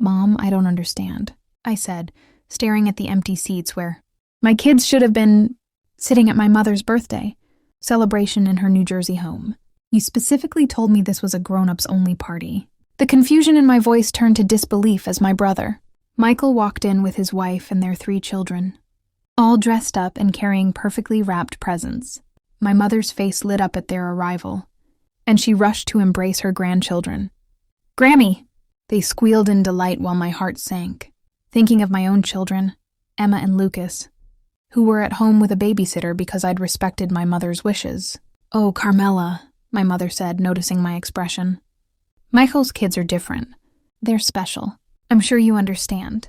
Mom, I don't understand, I said, staring at the empty seats where my kids should have been sitting at my mother's birthday celebration in her New Jersey home. You specifically told me this was a grown-ups only party. The confusion in my voice turned to disbelief as my brother, Michael, walked in with his wife and their 3 children, all dressed up and carrying perfectly wrapped presents. My mother's face lit up at their arrival, and she rushed to embrace her grandchildren. "Grammy!" They squealed in delight while my heart sank, thinking of my own children, Emma and Lucas, who were at home with a babysitter because I'd respected my mother's wishes. "Oh, Carmela," my mother said, noticing my expression. "Michael's kids are different. They're special. I'm sure you understand."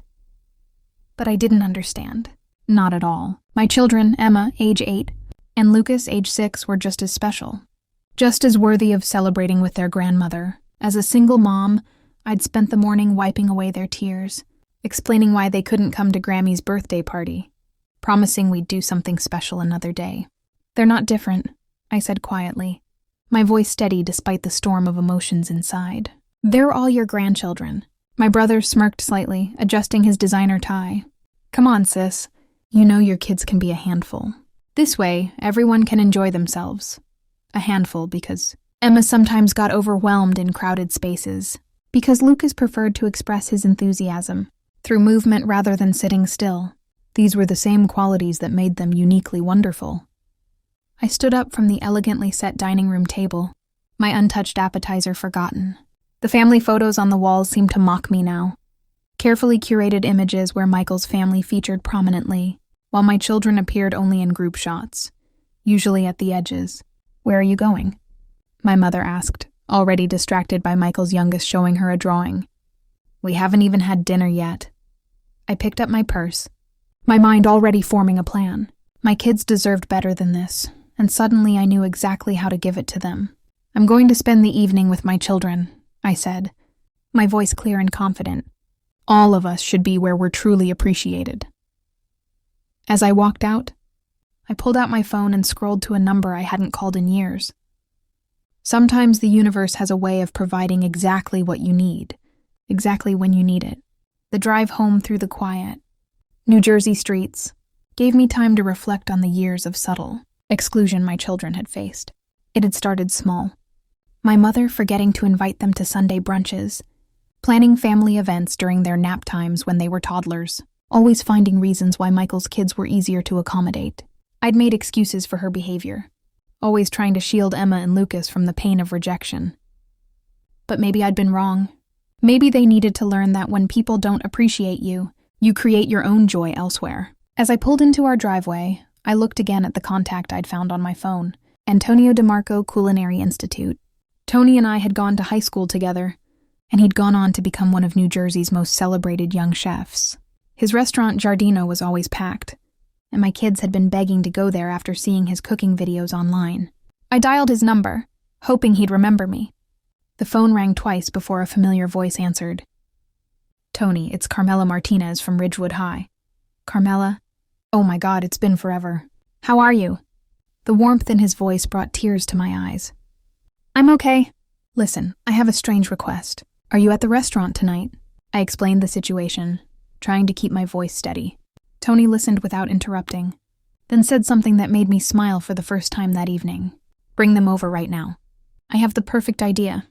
But I didn't understand. Not at all. My children, Emma, age 8, and Lucas, age 6, were just as special. Just as worthy of celebrating with their grandmother. As a single mom, I'd spent the morning wiping away their tears, explaining why they couldn't come to Grammy's birthday party, promising we'd do something special another day. "They're not different," I said quietly, my voice steady despite the storm of emotions inside. "They're all your grandchildren." My brother smirked slightly, adjusting his designer tie. "Come on, sis. You know your kids can be a handful. This way, everyone can enjoy themselves." A handful because Emma sometimes got overwhelmed in crowded spaces, because Lucas preferred to express his enthusiasm through movement rather than sitting still. These were the same qualities that made them uniquely wonderful. I stood up from the elegantly set dining room table, my untouched appetizer forgotten. The family photos on the walls seemed to mock me now. Carefully curated images where Michael's family featured prominently, while my children appeared only in group shots, usually at the edges. "Where are you going?" my mother asked, already distracted by Michael's youngest showing her a drawing. "We haven't even had dinner yet." I picked up my purse, my mind already forming a plan. My kids deserved better than this, and suddenly I knew exactly how to give it to them. "I'm going to spend the evening with my children," I said, my voice clear and confident. "All of us should be where we're truly appreciated." As I walked out, I pulled out my phone and scrolled to a number I hadn't called in years. Sometimes the universe has a way of providing exactly what you need, exactly when you need it. The drive home through the quiet New Jersey streets gave me time to reflect on the years of subtle exclusion my children had faced. It had started small. My mother forgetting to invite them to Sunday brunches, planning family events during their nap times when they were toddlers, always finding reasons why Michael's kids were easier to accommodate. I'd made excuses for her behavior, always trying to shield Emma and Lucas from the pain of rejection. But maybe I'd been wrong. Maybe they needed to learn that when people don't appreciate you, you create your own joy elsewhere. As I pulled into our driveway, I looked again at the contact I'd found on my phone, Antonio DeMarco Culinary Institute. Tony and I had gone to high school together, and he'd gone on to become one of New Jersey's most celebrated young chefs. His restaurant Giardino was always packed, and my kids had been begging to go there after seeing his cooking videos online. I dialed his number, hoping he'd remember me. The phone rang twice before a familiar voice answered. "Tony, it's Carmela Martinez from Ridgewood High." "Carmela? Oh my God, it's been forever. How are you?" The warmth in his voice brought tears to my eyes. "I'm okay. Listen, I have a strange request. Are you at the restaurant tonight?" I explained the situation, trying to keep my voice steady. Tony listened without interrupting, then said something that made me smile for the first time that evening. "Bring them over right now." I have the perfect idea.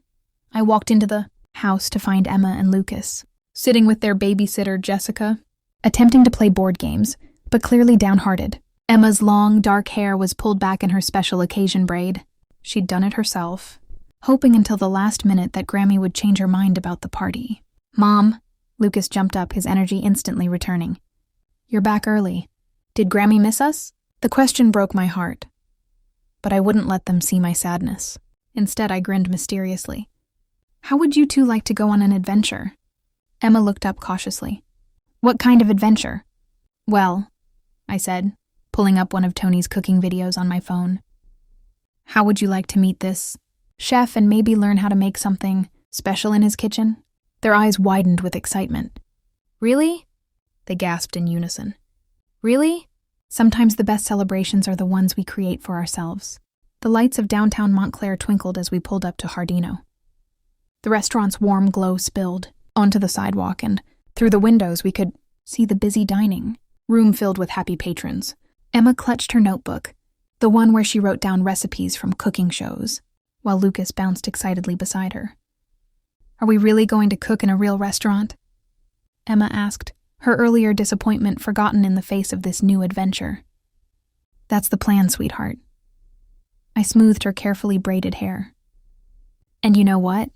I walked into the house to find Emma and Lucas, sitting with their babysitter, Jessica, attempting to play board games, but clearly downhearted. Emma's long, dark hair was pulled back in her special occasion braid. She'd done it herself, hoping until the last minute that Grammy would change her mind about the party. "Mom," Lucas jumped up, his energy instantly returning. "You're back early. Did Grammy miss us?" The question broke my heart, but I wouldn't let them see my sadness. Instead, I grinned mysteriously. "How would you two like to go on an adventure?" Emma looked up cautiously. "What kind of adventure?" "Well," I said, pulling up one of Tony's cooking videos on my phone. "How would you like to meet this chef and maybe learn how to make something special in his kitchen?" Their eyes widened with excitement. "Really?" they gasped in unison. "Really?" Sometimes the best celebrations are the ones we create for ourselves. The lights of downtown Montclair twinkled as we pulled up to Giardino. The restaurant's warm glow spilled, onto the sidewalk, and through the windows we could see the busy dining room filled with happy patrons. Emma clutched her notebook, the one where she wrote down recipes from cooking shows, while Lucas bounced excitedly beside her. "Are we really going to cook in a real restaurant?" Emma asked, her earlier disappointment forgotten in the face of this new adventure. "That's the plan, sweetheart." I smoothed her carefully braided hair. "And you know what?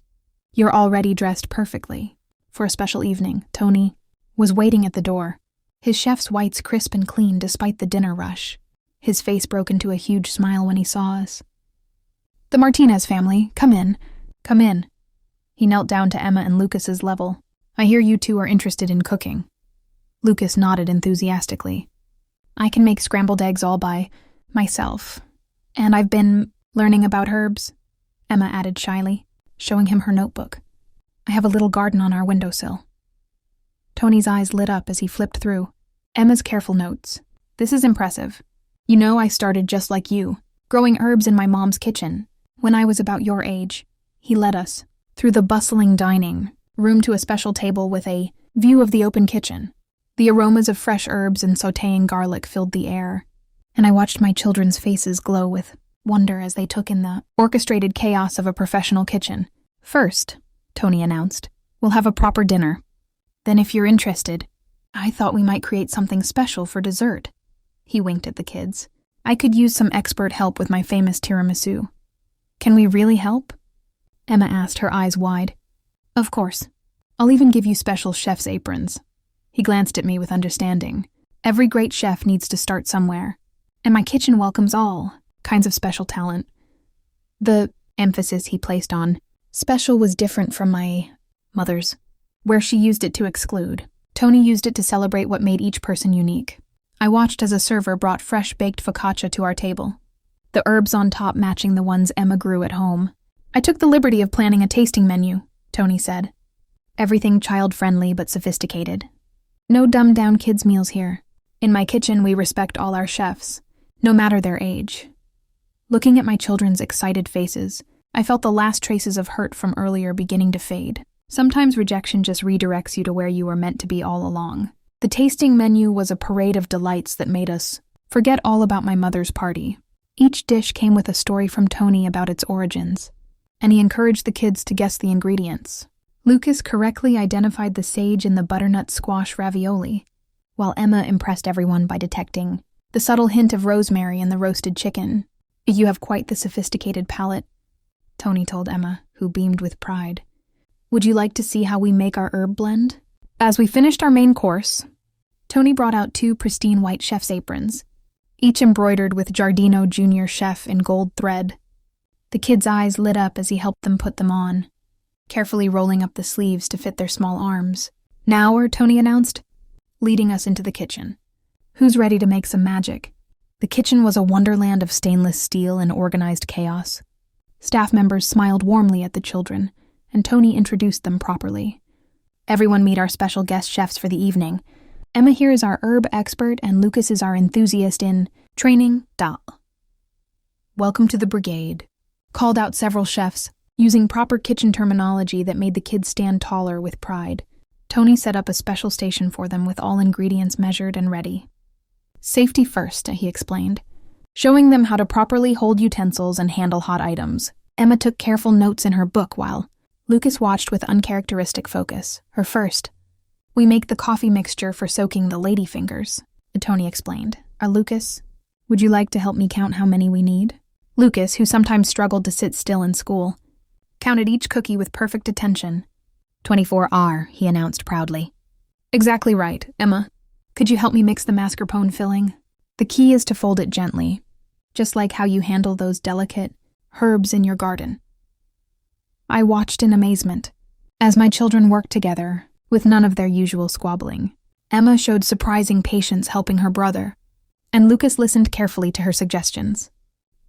You're already dressed perfectly for a special evening." Tony was waiting at the door, his chef's whites crisp and clean despite the dinner rush. His face broke into a huge smile when he saw us. "The Martinez family, come in, come in." He knelt down to Emma and Lucas's level. "I hear you two are interested in cooking." Lucas nodded enthusiastically. "I can make scrambled eggs all by myself. And I've been learning about herbs," Emma added shyly, showing him her notebook. "I have a little garden on our windowsill." Tony's eyes lit up as he flipped through Emma's careful notes. "This is impressive. You know, I started just like you, growing herbs in my mom's kitchen, when I was about your age." He led us through the bustling dining room to a special table with a view of the open kitchen. The aromas of fresh herbs and sautéing garlic filled the air, and I watched my children's faces glow with wonder as they took in the orchestrated chaos of a professional kitchen. "First," Tony announced, "we'll have a proper dinner. Then if you're interested, I thought we might create something special for dessert." He winked at the kids. "I could use some expert help with my famous tiramisu." "Can we really help?" Emma asked, her eyes wide. "Of course. I'll even give you special chef's aprons." He glanced at me with understanding. "Every great chef needs to start somewhere, and my kitchen welcomes all kinds of special talent." The emphasis he placed on special was different from my mother's, where she used it to exclude. Tony used it to celebrate what made each person unique. I watched as a server brought fresh baked focaccia to our table, the herbs on top matching the ones Emma grew at home. "I took the liberty of planning a tasting menu," Tony said. "Everything child-friendly but sophisticated. No dumbed-down kids' meals here. In my kitchen, we respect all our chefs, no matter their age." Looking at my children's excited faces, I felt the last traces of hurt from earlier beginning to fade. Sometimes rejection just redirects you to where you were meant to be all along. The tasting menu was a parade of delights that made us forget all about my mother's party. Each dish came with a story from Tony about its origins, and he encouraged the kids to guess the ingredients. Lucas correctly identified the sage in the butternut squash ravioli, while Emma impressed everyone by detecting the subtle hint of rosemary in the roasted chicken. "You have quite the sophisticated palate," Tony told Emma, who beamed with pride. "Would you like to see how we make our herb blend?" As we finished our main course, Tony brought out 2 pristine white chef's aprons, each embroidered with Giardino Junior Chef in gold thread. The kids' eyes lit up as he helped them put them on, carefully rolling up the sleeves to fit their small arms. "Now," Tony announced, leading us into the kitchen. "Who's ready to make some magic?" The kitchen was a wonderland of stainless steel and organized chaos. Staff members smiled warmly at the children, and Tony introduced them properly. "Everyone meet our special guest chefs for the evening. Emma here is our herb expert, and Lucas is our enthusiast in training dal." "Welcome to the brigade," called out several chefs, using proper kitchen terminology that made the kids stand taller with pride. Tony set up a special station for them with all ingredients measured and ready. "Safety first," he explained, showing them how to properly hold utensils and handle hot items. Emma took careful notes in her book while Lucas watched with uncharacteristic focus. "Her first, we make the coffee mixture for soaking the lady fingers," Tony explained. Lucas, would you like to help me count how many we need?" Lucas, who sometimes struggled to sit still in school, counted each cookie with perfect attention. 24 he announced proudly. "Exactly right. Emma, could you help me mix the mascarpone filling? The key is to fold it gently, just like how you handle those delicate herbs in your garden." I watched in amazement as my children worked together with none of their usual squabbling. Emma showed surprising patience helping her brother, and Lucas listened carefully to her suggestions.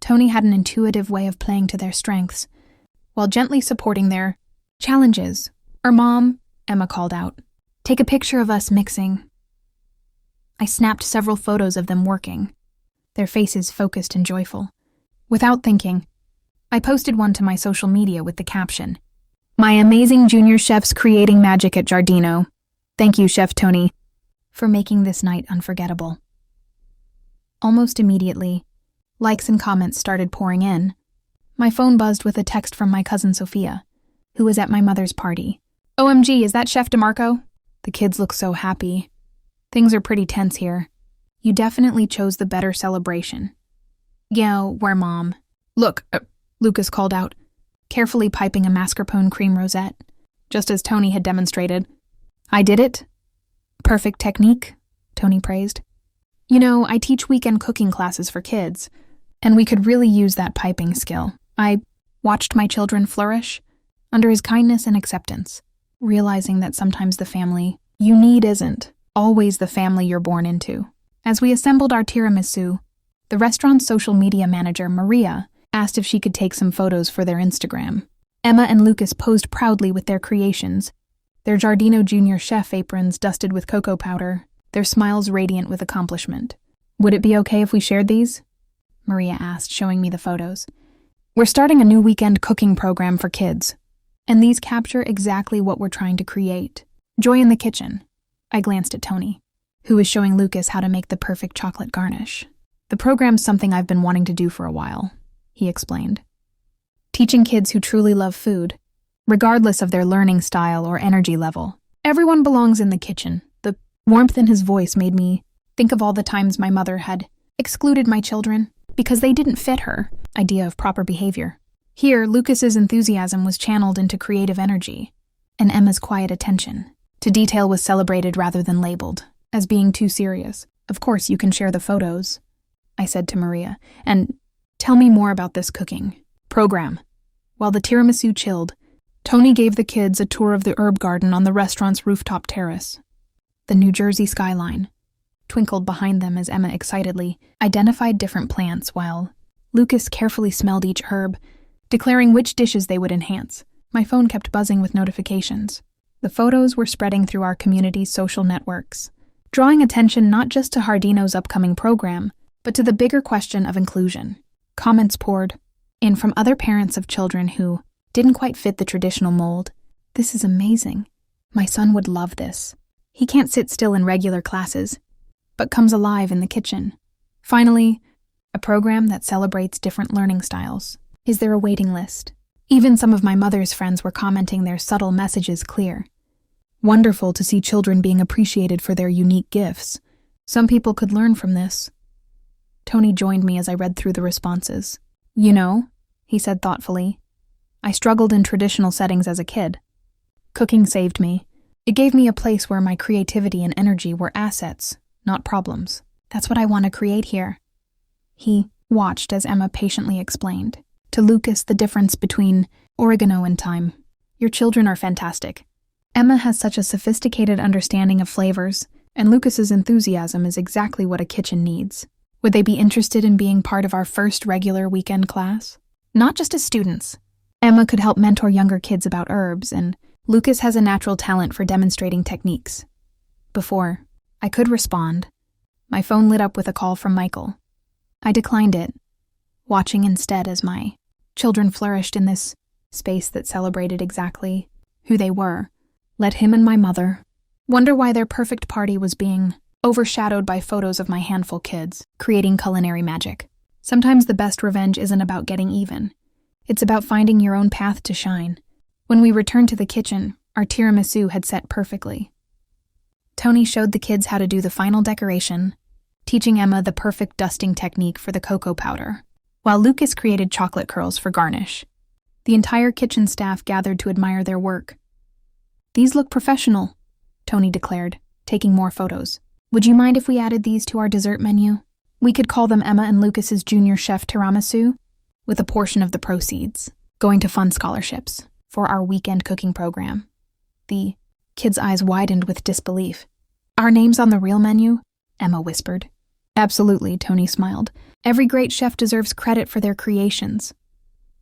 Tony had an intuitive way of playing to their strengths, while gently supporting their challenges. Mom," Emma called out, "take a picture of us mixing." I snapped several photos of them working, their faces focused and joyful. Without thinking, I posted one to my social media with the caption, My amazing junior chefs creating magic at Giardino. Thank you, Chef Tony, for making this night unforgettable. Almost immediately, likes and comments started pouring in. My phone buzzed with a text from my cousin Sophia, who was at my mother's party. OMG, is that Chef DeMarco? The kids look so happy. Things are pretty tense here. You definitely chose the better celebration. Yeah, we're Mom. Look, Lucas called out, carefully piping a mascarpone cream rosette, just as Tony had demonstrated. I did it. Perfect technique, Tony praised. You know, I teach weekend cooking classes for kids, and we could really use that piping skill. I watched my children flourish under his kindness and acceptance, realizing that sometimes the family you need isn't always the family you're born into. As we assembled our tiramisu, the restaurant's social media manager, Maria, asked if she could take some photos for their Instagram. Emma and Lucas posed proudly with their creations, their Giardino Junior chef aprons dusted with cocoa powder, their smiles radiant with accomplishment. Would it be okay if we shared these? Maria asked, showing me the photos. We're starting a new weekend cooking program for kids, and these capture exactly what we're trying to create. Joy in the kitchen. I glanced at Tony, who was showing Lucas how to make the perfect chocolate garnish. The program's something I've been wanting to do for a while, he explained. Teaching kids who truly love food, regardless of their learning style or energy level. Everyone belongs in the kitchen. The warmth in his voice made me think of all the times my mother had excluded my children because they didn't fit her idea of proper behavior. Here, Lucas's enthusiasm was channeled into creative energy, and Emma's quiet attention to detail was celebrated rather than labeled as being too serious. Of course, you can share the photos, I said to Maria, and tell me more about this cooking program. While the tiramisu chilled, Tony gave the kids a tour of the herb garden on the restaurant's rooftop terrace. The New Jersey skyline twinkled behind them as Emma excitedly identified different plants while Lucas carefully smelled each herb, declaring which dishes they would enhance. My phone kept buzzing with notifications. The photos were spreading through our community's social networks, drawing attention not just to Giardino's upcoming program, but to the bigger question of inclusion. Comments poured in from other parents of children who didn't quite fit the traditional mold. This is amazing. My son would love this. He can't sit still in regular classes, but comes alive in the kitchen. Finally, a program that celebrates different learning styles. Is there a waiting list? Even some of my mother's friends were commenting their subtle messages clear. Wonderful to see children being appreciated for their unique gifts. Some people could learn from this. Tony joined me as I read through the responses. You know, he said thoughtfully, I struggled in traditional settings as a kid. Cooking saved me. It gave me a place where my creativity and energy were assets, not problems. That's what I want to create here. He watched as Emma patiently explained to Lucas the difference between oregano and thyme. Your children are fantastic. Emma has such a sophisticated understanding of flavors, and Lucas's enthusiasm is exactly what a kitchen needs. Would they be interested in being part of our first regular weekend class? Not just as students. Emma could help mentor younger kids about herbs, and Lucas has a natural talent for demonstrating techniques. Before I could respond, my phone lit up with a call from Michael. I declined it, watching instead as my children flourished in this space that celebrated exactly who they were. Let him and my mother wonder why their perfect party was being overshadowed by photos of my handful kids, creating culinary magic. Sometimes the best revenge isn't about getting even. It's about finding your own path to shine. When we returned to the kitchen, our tiramisu had set perfectly. Tony showed the kids how to do the final decoration, teaching Emma the perfect dusting technique for the cocoa powder, while Lucas created chocolate curls for garnish. The entire kitchen staff gathered to admire their work. These look professional, Tony declared, taking more photos. Would you mind if we added these to our dessert menu? We could call them Emma and Lucas's Junior Chef Tiramisu, with a portion of the proceeds going to fund scholarships for our weekend cooking program. The kids' eyes widened with disbelief. Our names on the real menu? Emma whispered. Absolutely, Tony smiled. Every great chef deserves credit for their creations.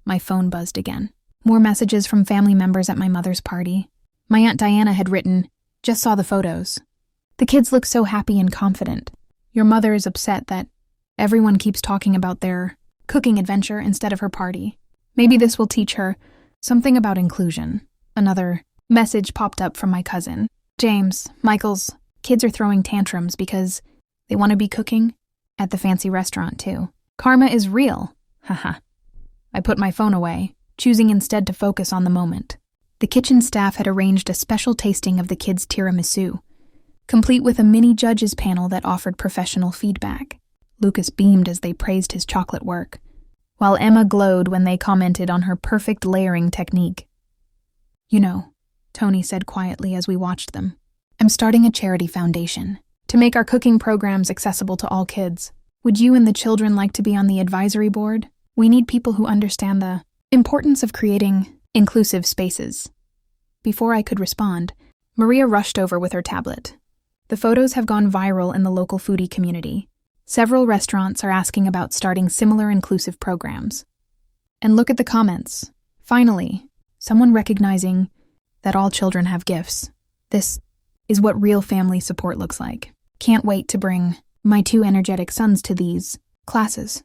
My phone buzzed again. More messages from family members at my mother's party. My Aunt Diana had written, just saw the photos. The kids look so happy and confident. Your mother is upset that everyone keeps talking about their cooking adventure instead of her party. Maybe this will teach her something about inclusion. Another message popped up from my cousin. James, Michael's kids are throwing tantrums because they want to be cooking at the fancy restaurant too. Karma is real. Haha. I put my phone away, choosing instead to focus on the moment. The kitchen staff had arranged a special tasting of the kids' tiramisu, complete with a mini judges panel that offered professional feedback. Lucas beamed as they praised his chocolate work, while Emma glowed when they commented on her perfect layering technique. You know, Tony said quietly as we watched them, I'm starting a charity foundation to make our cooking programs accessible to all kids. Would you and the children like to be on the advisory board? We need people who understand the importance of creating inclusive spaces. Before I could respond, Maria rushed over with her tablet. The photos have gone viral in the local foodie community. Several restaurants are asking about starting similar inclusive programs. And look at the comments. Finally, someone recognizing that all children have gifts. This is what real family support looks like. Can't wait to bring my 2 energetic sons to these classes.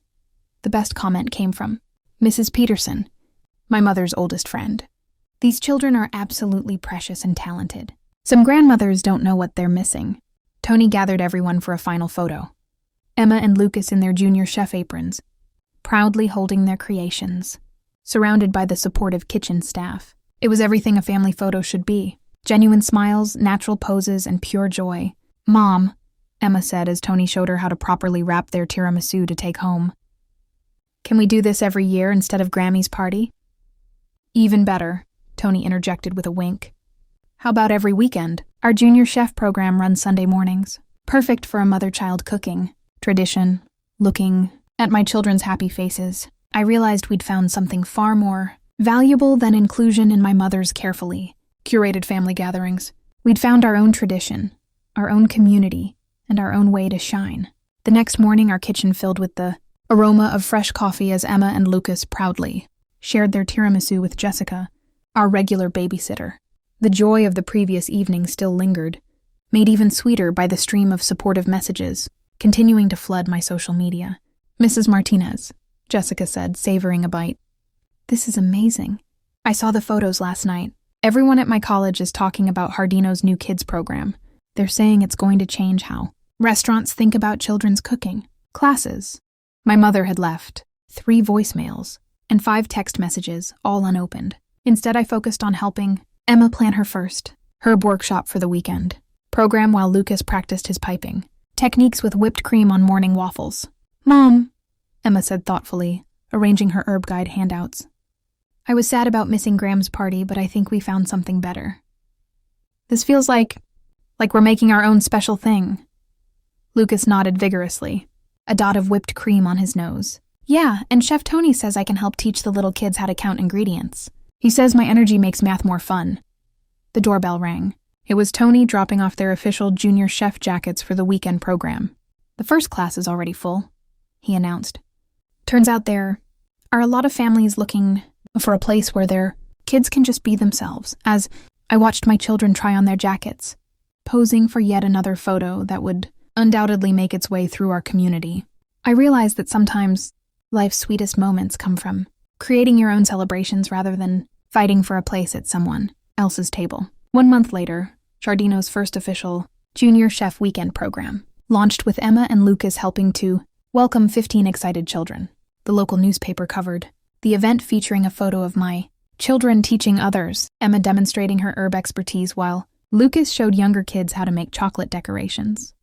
The best comment came from Mrs. Peterson, my mother's oldest friend. These children are absolutely precious and talented. Some grandmothers don't know what they're missing. Tony gathered everyone for a final photo. Emma and Lucas in their junior chef aprons, proudly holding their creations, surrounded by the supportive kitchen staff. It was everything a family photo should be. Genuine smiles, natural poses, and pure joy. Mom, Emma said as Tony showed her how to properly wrap their tiramisu to take home. Can we do this every year instead of Grammy's party? Even better, Tony interjected with a wink. How about every weekend? Our junior chef program runs Sunday mornings. Perfect for a mother-child cooking tradition. Looking at my children's happy faces, I realized we'd found something far more valuable than inclusion in my mother's carefully curated family gatherings. We'd found our own tradition, our own community, and our own way to shine. The next morning, our kitchen filled with the aroma of fresh coffee as Emma and Lucas proudly shared their tiramisu with Jessica, our regular babysitter. The joy of the previous evening still lingered, made even sweeter by the stream of supportive messages continuing to flood my social media. Mrs. Martinez, Jessica said, savoring a bite. This is amazing. I saw the photos last night. Everyone at my college is talking about Hardino's new kids program. They're saying it's going to change how restaurants think about children's cooking. Classes. My mother had left 3 voicemails and 5 text messages, all unopened. Instead, I focused on helping Emma plan her first herb workshop for the weekend. Program while Lucas practiced his piping. Techniques with whipped cream on morning waffles. Mom, Emma said thoughtfully, arranging her herb guide handouts. I was sad about missing Graham's party, but I think we found something better. This feels like we're making our own special thing. Lucas nodded vigorously, a dot of whipped cream on his nose. Yeah, and Chef Tony says I can help teach the little kids how to count ingredients. He says my energy makes math more fun. The doorbell rang. It was Tony dropping off their official junior chef jackets for the weekend program. The first class is already full, he announced. Turns out there are a lot of families looking for a place where their kids can just be themselves, as I watched my children try on their jackets, posing for yet another photo that would undoubtedly make its way through our community. I realized that sometimes life's sweetest moments come from creating your own celebrations rather than fighting for a place at someone else's table. 1 month later, Giardino's first official junior chef weekend program launched with Emma and Lucas helping to welcome 15 excited children. The local newspaper covered the event featuring a photo of my children teaching others, Emma demonstrating her herb expertise while Lucas showed younger kids how to make chocolate decorations.